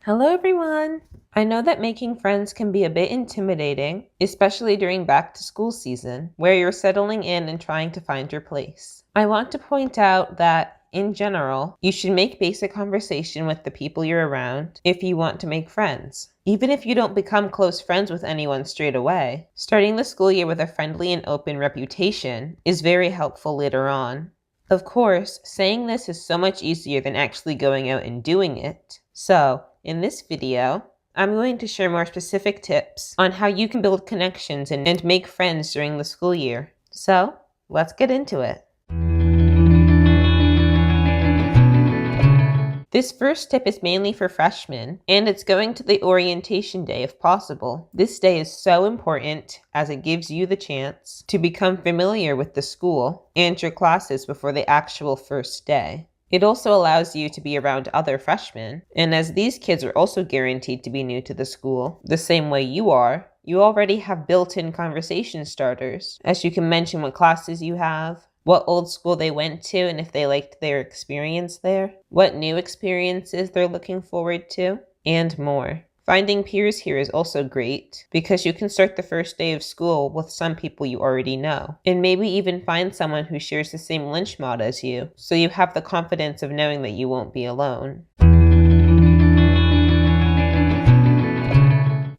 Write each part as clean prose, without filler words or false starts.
Hello, everyone. I know that making friends can be a bit intimidating, especially during back to school season, where you're settling in and trying to find your place. I want to point out that, in general, you should make basic conversation with the people you're around if you want to make friends. Even if you don't become close friends with anyone straight away, starting the school year with a friendly and open reputation is very helpful later on. Of course, saying this is so much easier than actually going out and doing it. So, in this video, I'm going to share more specific tips on how you can build connections and make friends during the school year. So, let's get into it. This first tip is mainly for freshmen, and it's going to the orientation day if possible. This day is so important as it gives you the chance to become familiar with the school and your classes before the actual first day. It also allows you to be around other freshmen, and as these kids are also guaranteed to be new to the school, the same way you are, you already have built-in conversation starters, as you can mention what classes you have, what old school they went to and if they liked their experience there, what new experiences they're looking forward to, and more. Finding peers here is also great because you can start the first day of school with some people you already know, and maybe even find someone who shares the same lunch mod as you, so you have the confidence of knowing that you won't be alone.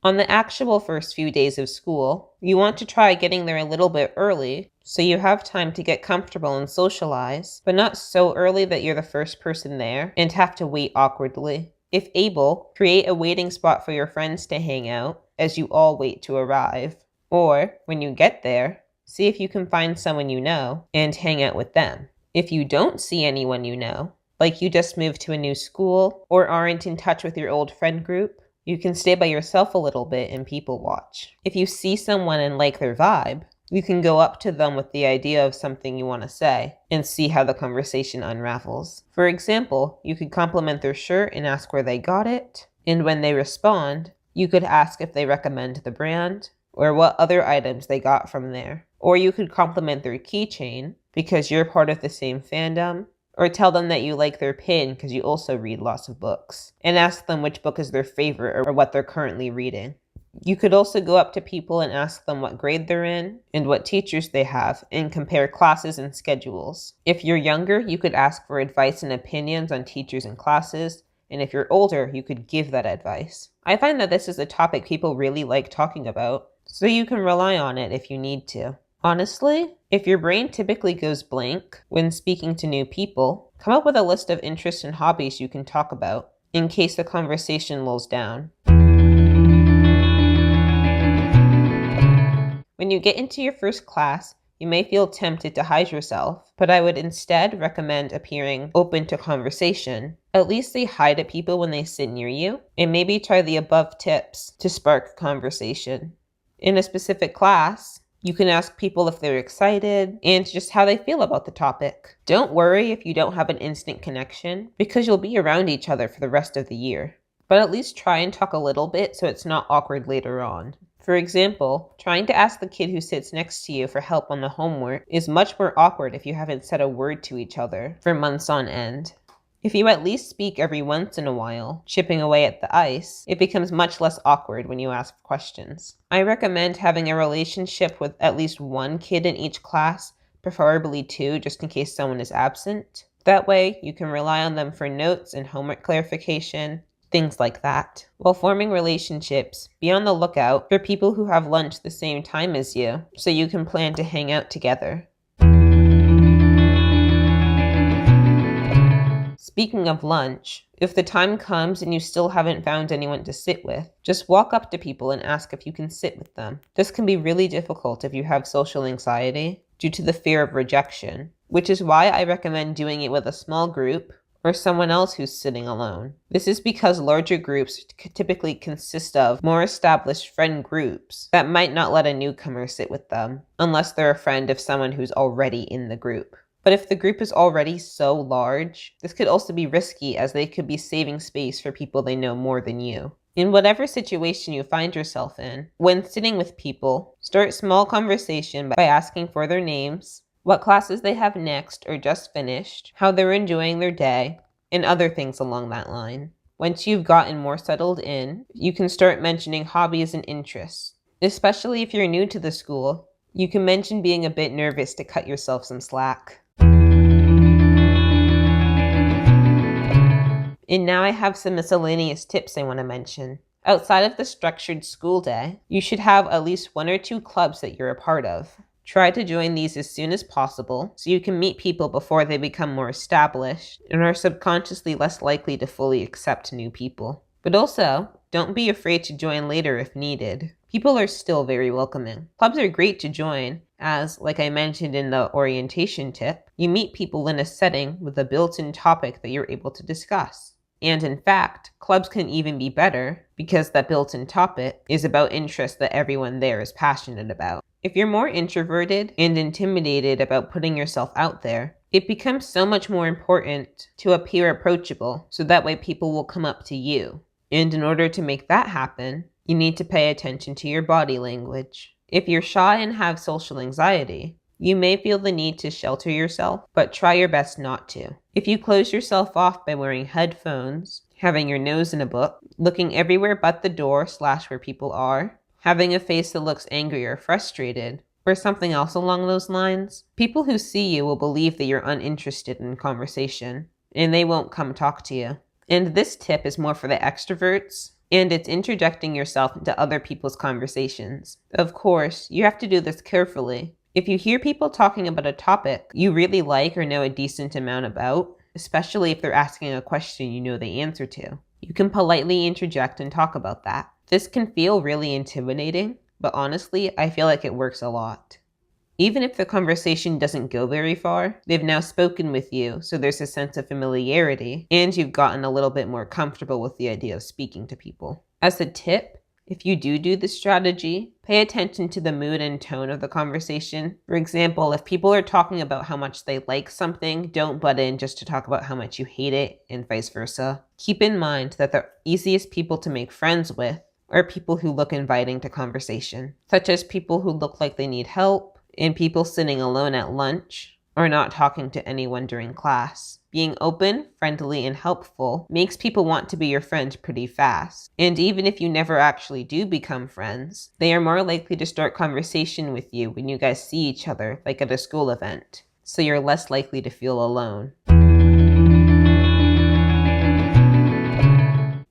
On the actual first few days of school, you want to try getting there a little bit early so you have time to get comfortable and socialize, but not so early that you're the first person there and have to wait awkwardly. If able, create a waiting spot for your friends to hang out as you all wait to arrive. Or, when you get there, see if you can find someone you know and hang out with them. If you don't see anyone you know, like you just moved to a new school or aren't in touch with your old friend group, you can stay by yourself a little bit and people watch. If you see someone and like their vibe, you can go up to them with the idea of something you want to say and see how the conversation unravels. For example, you could compliment their shirt and ask where they got it. And when they respond, you could ask if they recommend the brand or what other items they got from there. Or you could compliment their keychain because you're part of the same fandom. Or tell them that you like their pin because you also read lots of books. And ask them which book is their favorite or what they're currently reading. You could also go up to people and ask them what grade they're in and what teachers they have and compare classes and schedules. If you're younger, you could ask for advice and opinions on teachers and classes. And if you're older, you could give that advice. I find that this is a topic people really like talking about, so you can rely on it if you need to. Honestly, if your brain typically goes blank when speaking to new people, come up with a list of interests and hobbies you can talk about in case the conversation lulls down. When you get into your first class, you may feel tempted to hide yourself, but I would instead recommend appearing open to conversation. At least say hi to people when they sit near you, and maybe try the above tips to spark conversation. In a specific class, you can ask people if they're excited and just how they feel about the topic. Don't worry if you don't have an instant connection, because you'll be around each other for the rest of the year. But at least try and talk a little bit so it's not awkward later on. For example, trying to ask the kid who sits next to you for help on the homework is much more awkward if you haven't said a word to each other for months on end. If you at least speak every once in a while, chipping away at the ice, it becomes much less awkward when you ask questions. I recommend having a relationship with at least one kid in each class, preferably two, just in case someone is absent. That way, you can rely on them for notes and homework clarification, things like that. While forming relationships, be on the lookout for people who have lunch the same time as you, so you can plan to hang out together. Speaking of lunch, if the time comes and you still haven't found anyone to sit with, just walk up to people and ask if you can sit with them. This can be really difficult if you have social anxiety due to the fear of rejection, which is why I recommend doing it with a small group or someone else who's sitting alone. This is because larger groups typically consist of more established friend groups that might not let a newcomer sit with them unless they're a friend of someone who's already in the group. But if the group is already so large, this could also be risky as they could be saving space for people they know more than you. In whatever situation you find yourself in, when sitting with people, start small conversation by asking for their names, what classes they have next or just finished, how they're enjoying their day, and other things along that line. Once you've gotten more settled in, you can start mentioning hobbies and interests. Especially if you're new to the school, you can mention being a bit nervous to cut yourself some slack. And now I have some miscellaneous tips I want to mention. Outside of the structured school day, you should have at least 1 or 2 clubs that you're a part of. Try to join these as soon as possible so you can meet people before they become more established and are subconsciously less likely to fully accept new people. But also, don't be afraid to join later if needed. People are still very welcoming. Clubs are great to join as, like I mentioned in the orientation tip, you meet people in a setting with a built-in topic that you're able to discuss. And in fact, clubs can even be better because that built-in topic is about interests that everyone there is passionate about. If you're more introverted and intimidated about putting yourself out there, it becomes so much more important to appear approachable so that way people will come up to you. And in order to make that happen, you need to pay attention to your body language. If you're shy and have social anxiety, you may feel the need to shelter yourself, but try your best not to. If you close yourself off by wearing headphones, having your nose in a book, looking everywhere but the door / where people are, having a face that looks angry or frustrated, or something else along those lines, people who see you will believe that you're uninterested in conversation, and they won't come talk to you. And this tip is more for the extroverts, and it's interjecting yourself into other people's conversations. Of course, you have to do this carefully. If you hear people talking about a topic you really like or know a decent amount about, especially if they're asking a question you know the answer to, you can politely interject and talk about that. This can feel really intimidating, but honestly, I feel like it works a lot. Even if the conversation doesn't go very far, they've now spoken with you, so there's a sense of familiarity, and you've gotten a little bit more comfortable with the idea of speaking to people. As a tip, if you do this strategy, pay attention to the mood and tone of the conversation. For example, if people are talking about how much they like something, don't butt in just to talk about how much you hate it, and vice versa. Keep in mind that the easiest people to make friends with are people who look inviting to conversation, such as people who look like they need help, and people sitting alone at lunch, or not talking to anyone during class. Being open, friendly, and helpful makes people want to be your friend pretty fast. And even if you never actually do become friends, they are more likely to start conversation with you when you guys see each other, like at a school event. So you're less likely to feel alone.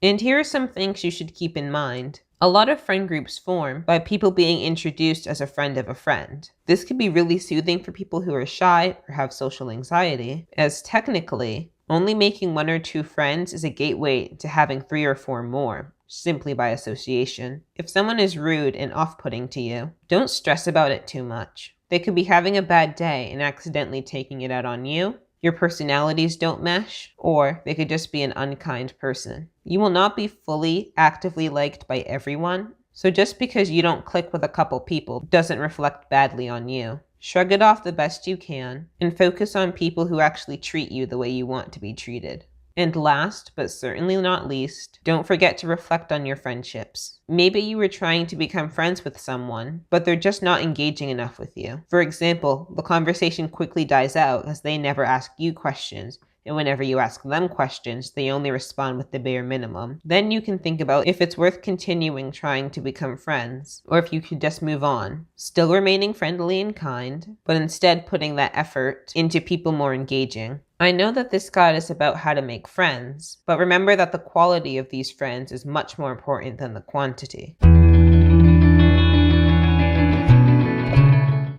And here are some things you should keep in mind. A lot of friend groups form by people being introduced as a friend of a friend. This can be really soothing for people who are shy or have social anxiety, as technically, only making 1 or 2 friends is a gateway to having 3 or 4 more, simply by association. If someone is rude and off-putting to you, don't stress about it too much. They could be having a bad day and accidentally taking it out on you. Your personalities don't mesh, or they could just be an unkind person. You will not be fully, actively liked by everyone, so just because you don't click with a couple people doesn't reflect badly on you. Shrug it off the best you can, and focus on people who actually treat you the way you want to be treated. And last, but certainly not least, don't forget to reflect on your friendships. Maybe you were trying to become friends with someone, but they're just not engaging enough with you. For example, the conversation quickly dies out as they never ask you questions, and whenever you ask them questions, they only respond with the bare minimum. Then you can think about if it's worth continuing trying to become friends, or if you could just move on, still remaining friendly and kind, but instead putting that effort into people more engaging. I know that this guide is about how to make friends, but remember that the quality of these friends is much more important than the quantity.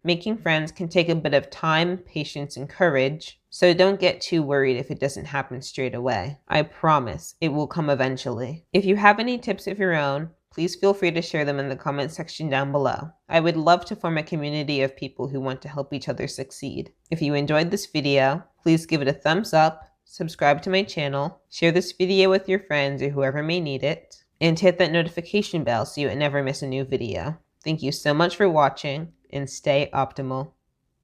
Making friends can take a bit of time, patience, and courage, so don't get too worried if it doesn't happen straight away. I promise it will come eventually. If you have any tips of your own, please feel free to share them in the comment section down below. I would love to form a community of people who want to help each other succeed. If you enjoyed this video, please give it a thumbs up, subscribe to my channel, share this video with your friends or whoever may need it, and hit that notification bell so you never miss a new video. Thank you so much for watching, and stay optimal.